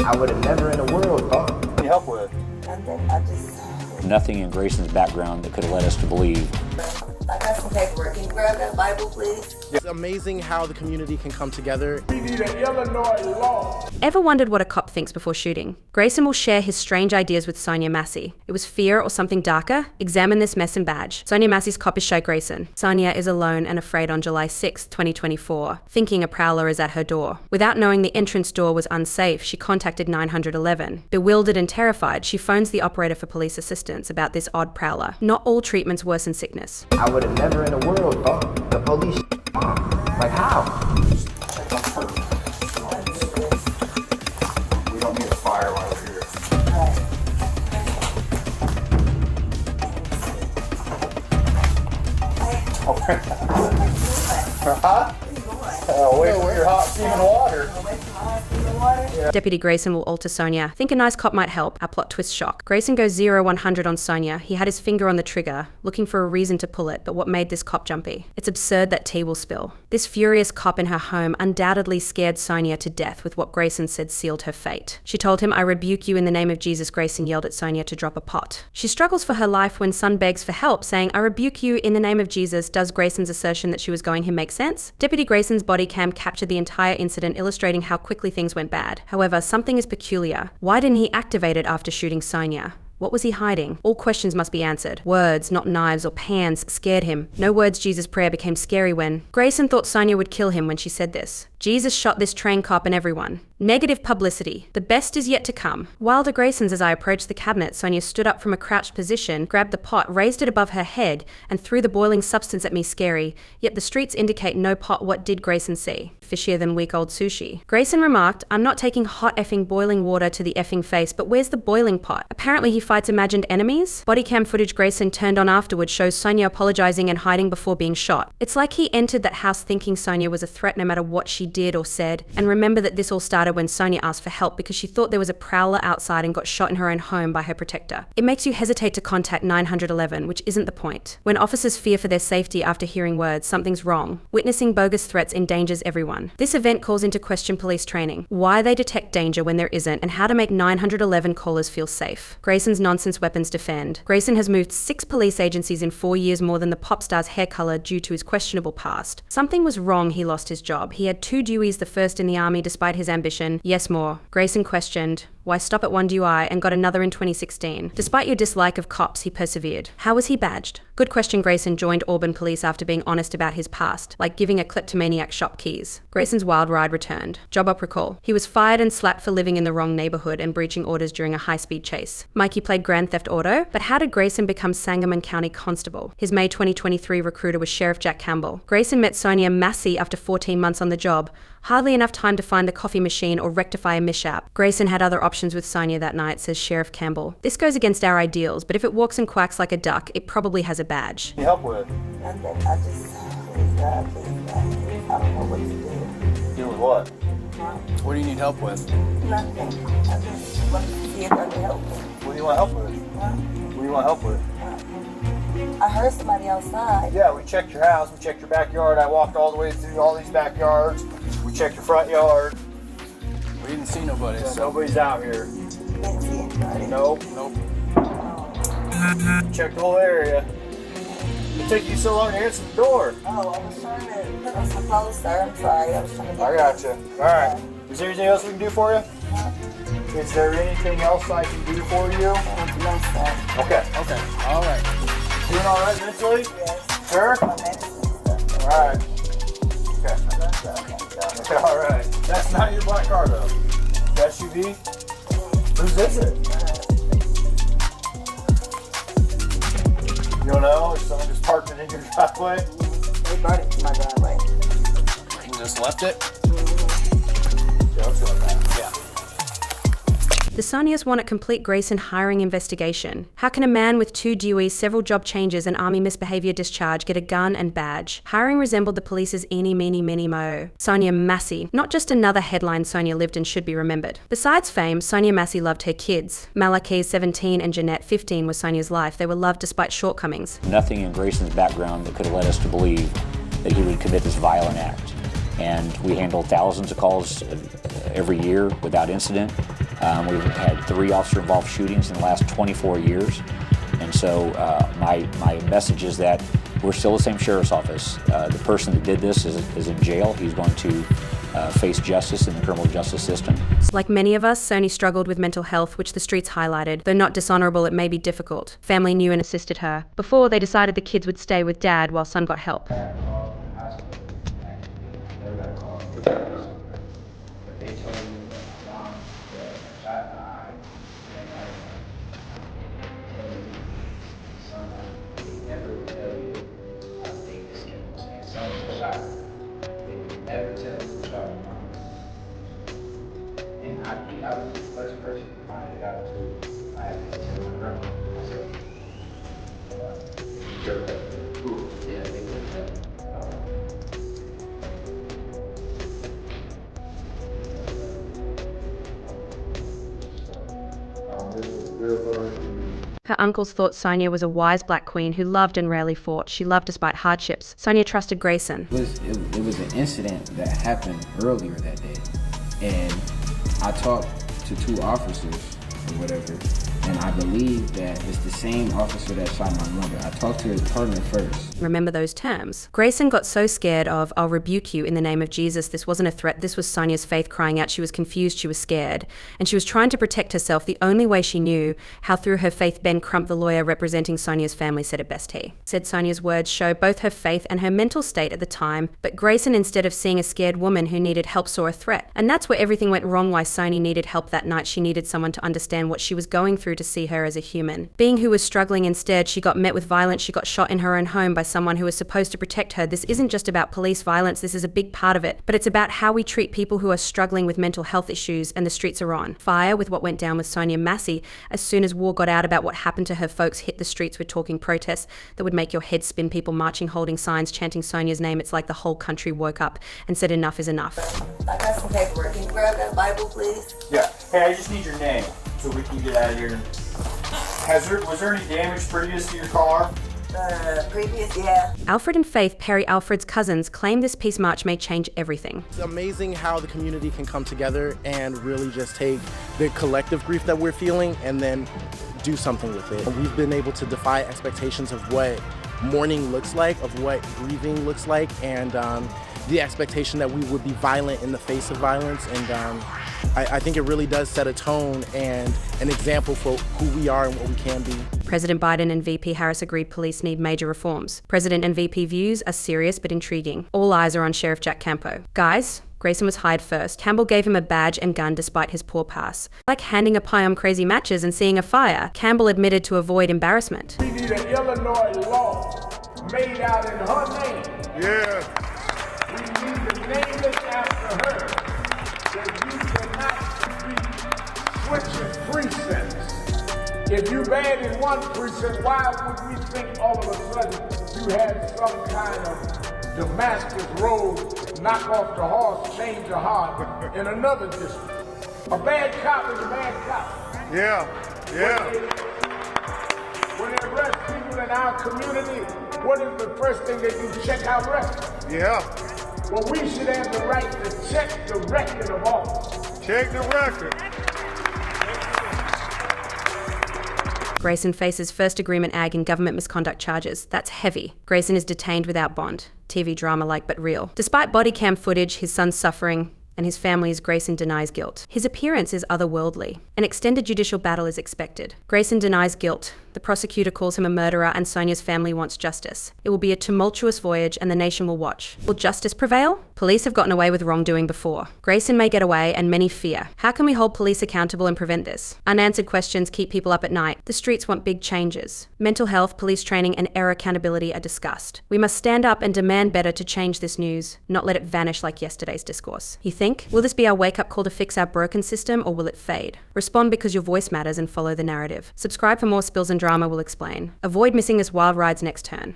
I would have never in the world thought. What do you help with? Nothing in Grayson's background that could have led us to believe. I got some paperwork. Can you grab that Bible, please? It's amazing how the community can come together. We need an Illinois law. Ever wondered what a cop thinks before shooting? Grayson will share his strange ideas with Sonya Massey. It was fear or something darker? Examine this mess and badge. Sonia Massey's cop is Sha Grayson. Sonya is alone and afraid on July 6, 2024, thinking a prowler is at her door. Without knowing the entrance door was unsafe, she contacted 911. Bewildered and terrified, she phones the operator for police assistance about this odd prowler. Not all treatments worsen sickness. I would have never in the world thought the police. Like how? We don't need a fire while we're here. Huh? Wait for your hot steaming water. Deputy Grayson will alter Sonya. Think a nice cop might help. Our plot twist shock. Grayson goes 0-100 on Sonya. He had his finger on the trigger, looking for a reason to pull it, but what made this cop jumpy? It's absurd that tea will spill. This furious cop in her home undoubtedly scared Sonya to death with what Grayson said sealed her fate. She told him, "I rebuke you in the name of Jesus." Grayson yelled at Sonya to drop a pot. She struggles for her life when son begs for help, saying, "I rebuke you in the name of Jesus." Does Grayson's assertion that she was going him make sense? Deputy Grayson's body cam captured the entire incident, illustrating how quickly things went bad. However, something is peculiar. Why didn't he activate it after shooting Sonya? What was he hiding? All questions must be answered. Words, not knives or pans, scared him. No words Jesus' prayer became scary when Grayson thought Sonya would kill him when she said this. Jesus shot this train cop and everyone. Negative publicity. The best is yet to come. Wilder Grayson's as I approached the cabinet, Sonya stood up from a crouched position, grabbed the pot, raised it above her head, and threw the boiling substance at me scary. Yet the streets indicate no pot. What did Grayson see? Fishier than week-old sushi. Grayson remarked, "I'm not taking hot effing boiling water to the effing face, but where's the boiling pot?" Apparently he fights imagined enemies. Bodycam footage Grayson turned on afterwards shows Sonya apologizing and hiding before being shot. It's like he entered that house thinking Sonya was a threat no matter what she did or said. And remember that this all started when Sonya asked for help because she thought there was a prowler outside and got shot in her own home by her protector. It makes you hesitate to contact 911, which isn't the point. When officers fear for their safety after hearing words, something's wrong. Witnessing bogus threats endangers everyone. This event calls into question police training, why they detect danger when there isn't, and how to make 911 callers feel safe. Grayson's nonsense weapons defend. Grayson has moved 6 police agencies in 4 years, more than the pop star's hair color due to his questionable past. Something was wrong. He lost his job. He had 2 Deweys, the first in the army despite his ambition. Yes, more. Grayson questioned, why stop at 1 DUI and got another in 2016? Despite your dislike of cops, he persevered. How was he badged? Good question. Grayson joined Auburn Police after being honest about his past, like giving a kleptomaniac shop keys. Grayson's wild ride returned. Job up recall. He was fired and slapped for living in the wrong neighborhood and breaching orders during a high-speed chase. Mikey played Grand Theft Auto, but how did Grayson become Sangamon County Constable? His May 2023 recruiter was Sheriff Jack Campbell. Grayson met Sonia Massey after 14 months on the job. Hardly enough time to find the coffee machine or rectify a mishap. Grayson had other options with Sonya that night, says Sheriff Campbell. This goes against our ideals, but if it walks and quacks like a duck, it probably has a badge. What do you help with? Nothing. I just, please God, I don't know what to do. Deal with what? What do you need help with? Nothing. I just want to see if I can help you. What do you want help with? What do you want help with? I heard somebody outside. Yeah, we checked your house, we checked your backyard. I walked all the way through all these backyards. We checked your front yard. We didn't see nobody. Yeah, nobody's out here. Didn't see anybody. Nope. Checked the whole area. It took you so long to answer the door. Oh, I was trying to put on some clothes, sir. I'm sorry. I was trying to get I gotcha. Alright. Is there anything else we can do for you? Is there anything else I can do for you? No, sir. Okay. Okay. All right. Doing alright mentally? Yes. Sure? My medicine. Alright. Okay. Alright. That's not your black car though. SUV? Whose is it? You don't know? Or someone just parked it in your driveway? They brought it to my driveway. You just left it? Yeah, let's go with that. Yeah. The Sonias want a complete Grayson hiring investigation. How can a man with 2 Deweys, several job changes, and army misbehavior discharge get a gun and badge? Hiring resembled the police's eeny, meeny, miny, mo. Sonya Massey. Not just another headline Sonya lived and should be remembered. Besides fame, Sonya Massey loved her kids. Malachi, 17, and Jeanette, 15, was Sonya's life. They were loved despite shortcomings. Nothing in Grayson's background that could have led us to believe that he would commit this violent act. And we handle thousands of calls every year without incident. We've had 3 officer-involved shootings in the last 24 years. And so my message is that we're still the same sheriff's office. The person that did this is in jail. He's going to face justice in the criminal justice system. Like many of us, Sony struggled with mental health, which the streets highlighted. Though not dishonorable, it may be difficult. Family knew and assisted her. Before, they decided the kids would stay with Dad while son got help. I was the first person to find it out too. I had to tell my grandma. I said, ooh, yeah, they did that. This was real hard for me. Her uncles thought Sonia was a wise black queen who loved and rarely fought. She loved despite hardships. Sonia trusted Grayson. It was an incident that happened earlier that day. And I talked to 2 officers or whatever, and I believe that it's the same officer that shot my mother. I talked to his partner first. Remember those terms. Grayson got so scared of, "I'll rebuke you in the name of Jesus." This wasn't a threat. This was Sonia's faith crying out. She was confused. She was scared. And she was trying to protect herself the only way she knew how. Through her faith, Ben Crump, the lawyer representing Sonia's family, said it best. He said Sonia's words show both her faith and her mental state at the time. But Grayson, instead of seeing a scared woman who needed help, saw a threat. And that's where everything went wrong. Why Sonia needed help that night. She needed someone to understand what she was going through, to see her as a human. Being who was struggling, instead, she got met with violence. She got shot in her own home by someone who was supposed to protect her. This isn't just about police violence. This is a big part of it. But it's about how we treat people who are struggling with mental health issues, and the streets are on fire with what went down with Sonya Massey. As soon as war got out about what happened to her, folks hit the streets with talking protests that would make your head spin. People marching, holding signs, chanting Sonia's name. It's like the whole country woke up and said enough is enough. I got some paperwork. Can you grab that Bible, please? Yeah. Hey, I just need your name so we can get out of here. Was there any damage previous to your car? Previous, yeah. Alfred and Faith, Perry Alfred's cousins, claim this peace march may change everything. It's amazing how the community can come together and really just take the collective grief that we're feeling and then do something with it. We've been able to defy expectations of what mourning looks like, of what grieving looks like, and the expectation that we would be violent in the face of violence. And I think it really does set a tone and an example for who we are and what we can be. President Biden and VP Harris agreed police need major reforms. President and VP views are serious but intriguing. All eyes are on Sheriff Jack Campo. Guys, Grayson was hired first. Campbell gave him a badge and gun despite his poor pass. Like handing a pie on crazy matches and seeing a fire, Campbell admitted to avoid embarrassment. We need an Illinois law made out in her name. Yeah. We need to name it after her. That you cannot be switching precincts. If you bad in one precinct, why would we think all of a sudden you had some kind of Damascus road, knock off the horse, change the heart in another district? A bad cop is a bad cop. Yeah, yeah. When they arrest people in our community, what is the first thing they do? Check our record. Yeah. Well, we should have the right to check the record of office. Check the record. Grayson faces first agreement ag and government misconduct charges. That's heavy. Grayson is detained without bond. TV drama-like but real. Despite body cam footage, his son's suffering, and his family's, Grayson denies guilt. His appearance is otherworldly. An extended judicial battle is expected. Grayson denies guilt. The prosecutor calls him a murderer, and Sonia's family wants justice. It will be a tumultuous voyage, and the nation will watch. Will justice prevail? Police have gotten away with wrongdoing before. Grayson may get away, and many fear. How can we hold police accountable and prevent this? Unanswered questions keep people up at night. The streets want big changes. Mental health, police training, and error accountability are discussed. We must stand up and demand better to change this news, not let it vanish like yesterday's discourse. You think? Will this be our wake-up call to fix our broken system, or will it fade? Respond because your voice matters and follow the narrative. Subscribe for more spills and drama will explain. Avoid missing this wild ride's next turn.